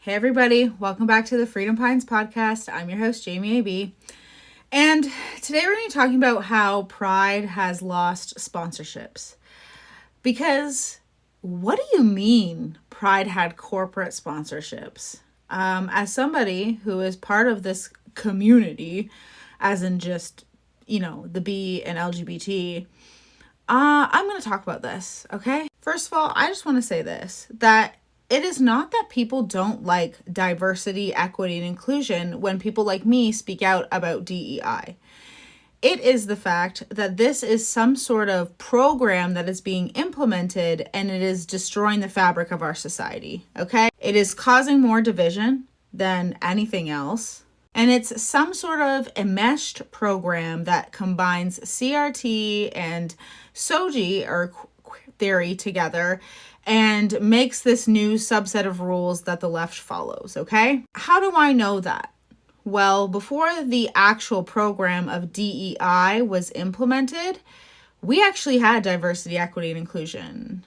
Hey everybody, welcome back to the Freedom Pines podcast. I'm your host, Jamie AB. And today we're going to be talking about how Pride has lost sponsorships. Because what do you mean Pride had corporate sponsorships? As somebody who is part of this community, as in just, the B and LGBT, I'm going to talk about this, okay? First of all, I just want to say this, that it is not that people don't like diversity, equity, and inclusion when people like me speak out about DEI. It is the fact that this is some sort of program that is being implemented and it is destroying the fabric of our society, okay? It is causing more division than anything else. And it's some sort of enmeshed program that combines CRT and SOGI, or theory, together and makes this new subset of rules that the left follows, okay? How do I know that? Well, before the actual program of DEI was implemented, we actually had diversity, equity, and inclusion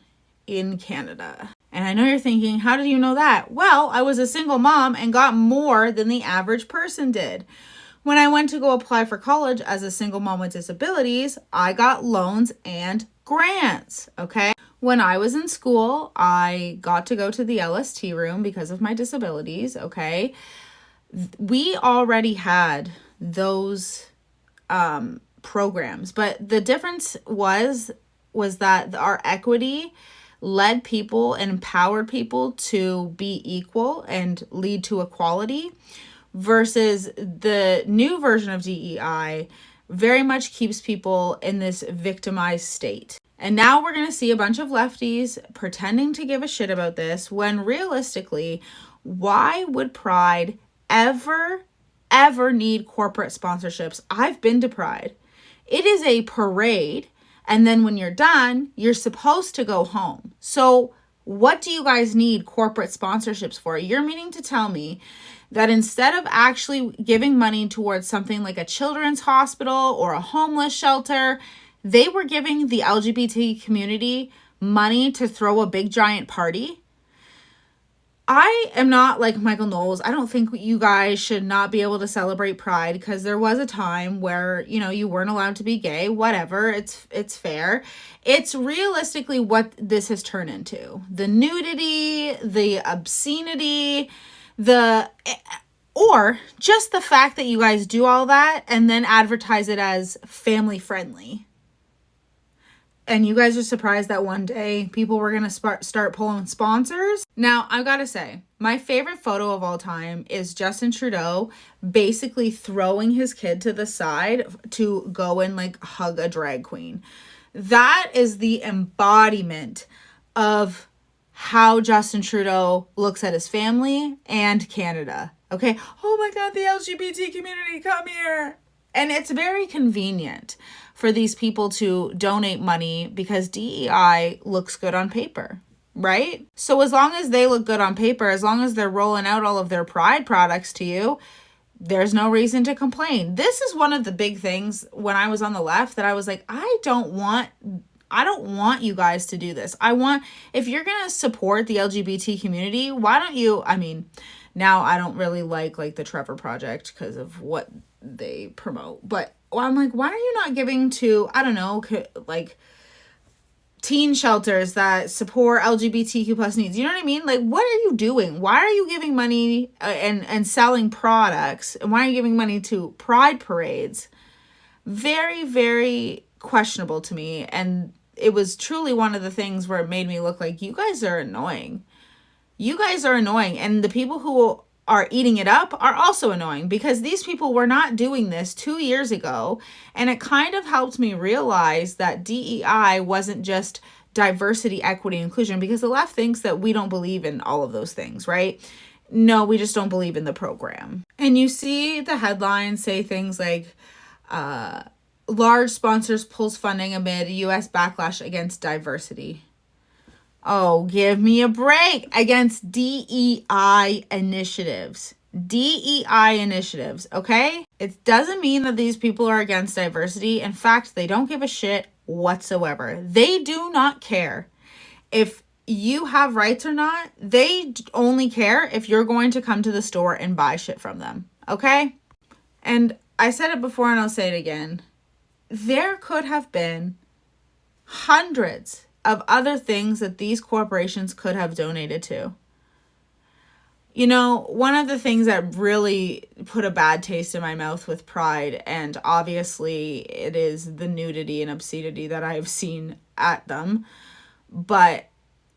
in Canada. And I know you're thinking, how did you know that? Well, I was a single mom and got more than the average person did. When I went to go apply for college as a single mom with disabilities, I got loans and grants, okay? When I was in school, I got to go to the LST room because of my disabilities, okay? We already had those programs, but the difference was that our equity led people and empowered people to be equal and lead to equality, versus the new version of DEI very much keeps people in this victimized state. And now we're going to see a bunch of lefties pretending to give a shit about this, when realistically, why would Pride ever need corporate sponsorships? I've been to Pride. It is a parade, and then when you're done, you're supposed to go home. So what do you guys need corporate sponsorships for? You're meaning to tell me that instead of actually giving money towards something like a children's hospital or a homeless shelter, they were giving the LGBT community money to throw a big giant party? I am not like Michael Knowles. I don't think you guys should not be able to celebrate Pride, because there was a time where, you weren't allowed to be gay, whatever. It's fair. It's realistically what this has turned into. The nudity, the obscenity, or just the fact that you guys do all that and then advertise it as family friendly. And you guys are surprised that one day people were going to start pulling sponsors. Now, I've got to say, my favorite photo of all time is Justin Trudeau basically throwing his kid to the side to go and hug a drag queen. That is the embodiment of how Justin Trudeau looks at his family and Canada. Okay? Oh my God, the LGBT community, come here. And it's very convenient for these people to donate money because DEI looks good on paper, right? So as long as they look good on paper, as long as they're rolling out all of their Pride products to you, there's no reason to complain. This is one of the big things when I was on the left that I was like, I don't want you guys to do this. If you're going to support the LGBT community, why don't you, now I don't really like the Trevor Project because of what they promote, but I'm like, why are you not giving to, teen shelters that support LGBTQ plus needs? You know what I mean? What are you doing? Why are you giving money and selling products? And why are you giving money to pride parades? Very, very questionable to me. And it was truly one of the things where it made me look like, you guys are annoying. You guys are annoying. And the people who are eating it up are also annoying, because these people were not doing this 2 years ago. And it kind of helped me realize that DEI wasn't just diversity, equity, inclusion, because the left thinks that we don't believe in all of those things, right? No, we just don't believe in the program. And you see the headlines say things like, large sponsors pulls funding amid U.S. backlash against diversity. Oh, give me a break. Against DEI initiatives. DEI initiatives, okay? It doesn't mean that these people are against diversity. In fact, they don't give a shit whatsoever. They do not care if you have rights or not. They only care if you're going to come to the store and buy shit from them. Okay? And I said it before and I'll say it again. There could have been hundreds of other things that these corporations could have donated to. You know, one of the things that really put a bad taste in my mouth with Pride, and obviously it is the nudity and obscenity that I have seen at them, but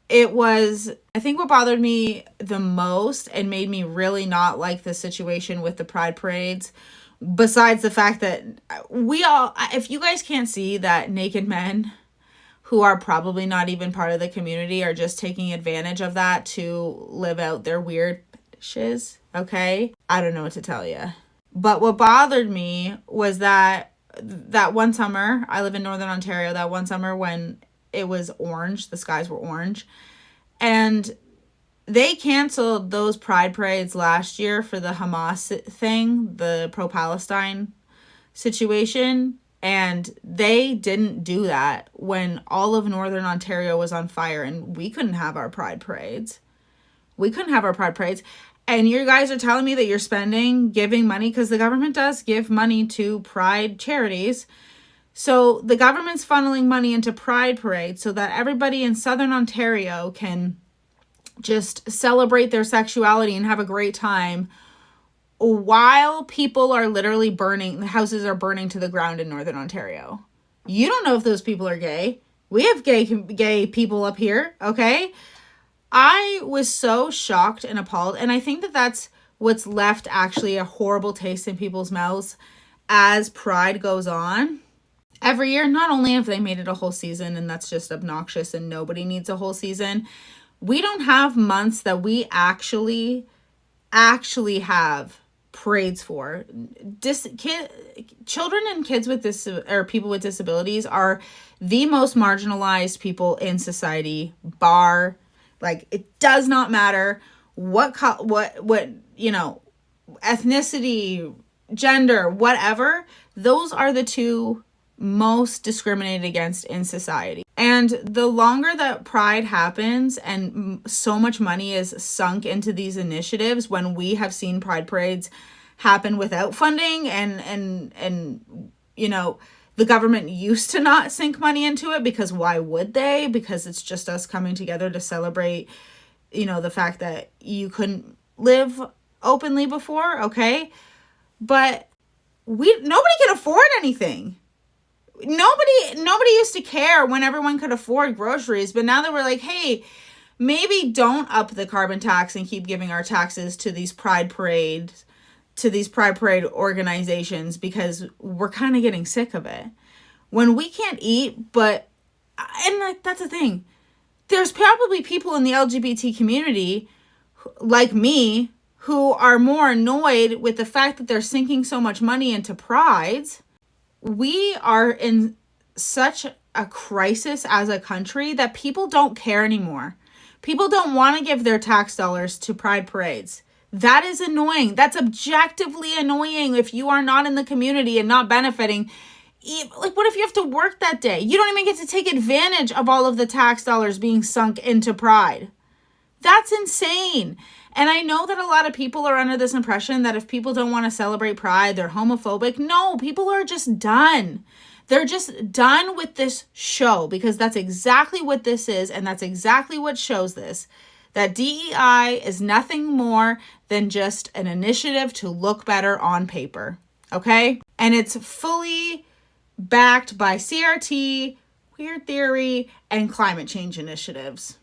it was, I think what bothered me the most and made me really not like the situation with the Pride parades, besides the fact that we all, if you guys can't see that naked men who are probably not even part of the community are just taking advantage of that to live out their weird fetishes, okay? I don't know what to tell you. But what bothered me was that one summer, I live in Northern Ontario, that one summer when it was orange, the skies were orange, and they canceled those Pride parades last year for the Hamas thing, the pro-Palestine situation. And they didn't do that when all of Northern Ontario was on fire and we couldn't have our Pride parades. And you guys are telling me that you're giving money, because the government does give money to Pride charities. So the government's funneling money into Pride parades so that everybody in Southern Ontario can just celebrate their sexuality and have a great time, while people are literally the houses are burning to the ground in Northern Ontario. You don't know if those people are gay. We have gay people up here, okay? I was so shocked and appalled, and I think that that's what's left actually a horrible taste in people's mouths as Pride goes on. Every year, not only have they made it a whole season, and that's just obnoxious and nobody needs a whole season, we don't have months that we actually have parades for. Children and kids with or people with disabilities are the most marginalized people in society, like, it does not matter what ethnicity, gender, whatever. Those are the two most discriminated against in society. And the longer that Pride happens and so much money is sunk into these initiatives, when we have seen Pride parades happen without funding and the government used to not sink money into it, because why would they? Because it's just us coming together to celebrate, the fact that you couldn't live openly before, okay? But nobody can afford anything. Nobody used to care when everyone could afford groceries, but now that we're like, hey, maybe don't up the carbon tax and keep giving our taxes to these Pride parade organizations, because we're kind of getting sick of it. When we can't eat, that's the thing. There's probably people in the LGBT community like me who are more annoyed with the fact that they're sinking so much money into prides. We are in such a crisis as a country that people don't care anymore. People don't want to give their tax dollars to Pride parades. That is annoying. That's objectively annoying if you are not in the community and not benefiting. Like, what if you have to work that day? You don't even get to take advantage of all of the tax dollars being sunk into Pride. That's insane. And I know that a lot of people are under this impression that if people don't want to celebrate Pride, they're homophobic. No, people are just done. They're just done with this show, because that's exactly what this is, and that's exactly what shows this. That DEI is nothing more than just an initiative to look better on paper, okay? And it's fully backed by CRT, queer theory, and climate change initiatives.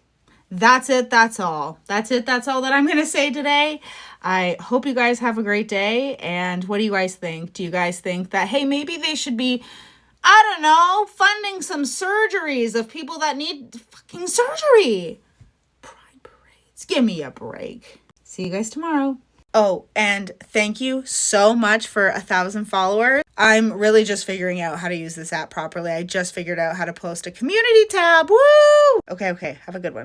That's it. That's all. That's all that I'm going to say today. I hope you guys have a great day. And what do you guys think? Do you guys think that, hey, maybe they should be, I don't know, funding some surgeries of people that need fucking surgery? Pride parades. Give me a break. See you guys tomorrow. Oh, and thank you so much for 1,000 followers. I'm really just figuring out how to use this app properly. I just figured out how to post a community tab. Woo! Okay. Have a good one.